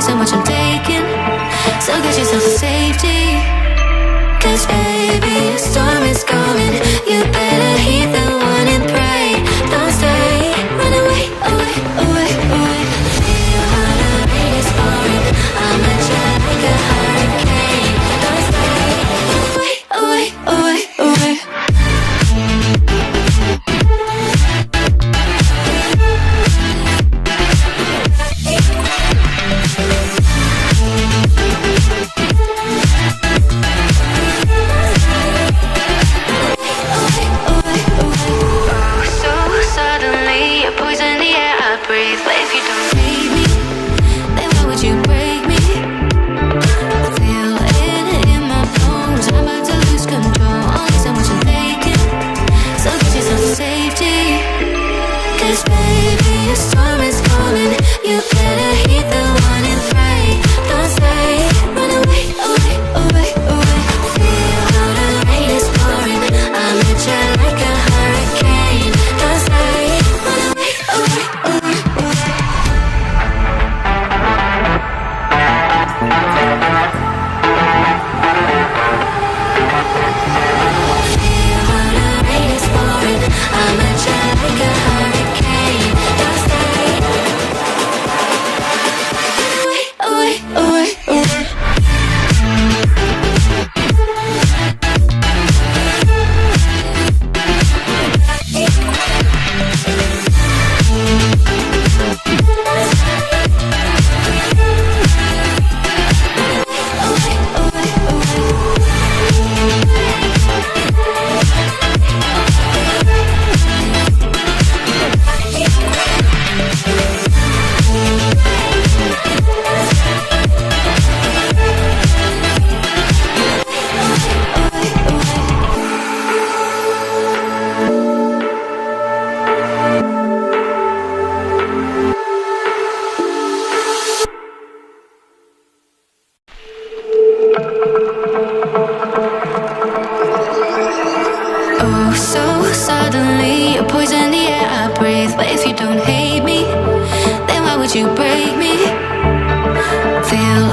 so much I'm taking. So get yourself to safety. 'Cause baby, a storm is coming. You better heed the one and pray. Don't stay, run away, away, away, away. Feel how the rain is pouring. I'm at you like a hurricane. Don't stay, away, away, away, away. Breathe, but if you don't hate me, then why would you break me? Feel it in my bones, I'm about to lose control. Only so much I'm taking, so get yourself to safety. 'Cause baby, a storm is coming. You better heed the one and pray. Don't stay, run away, away, away, away. Feel how the rain is pouring. I'm at you like a hurricane. Don't stay, run away, away, away. I'm at you like a hurricane. Don't stay. Away, away, away. Oh, so suddenly you poison the air I breathe. But if you don't hate me, then why would you break me? Feel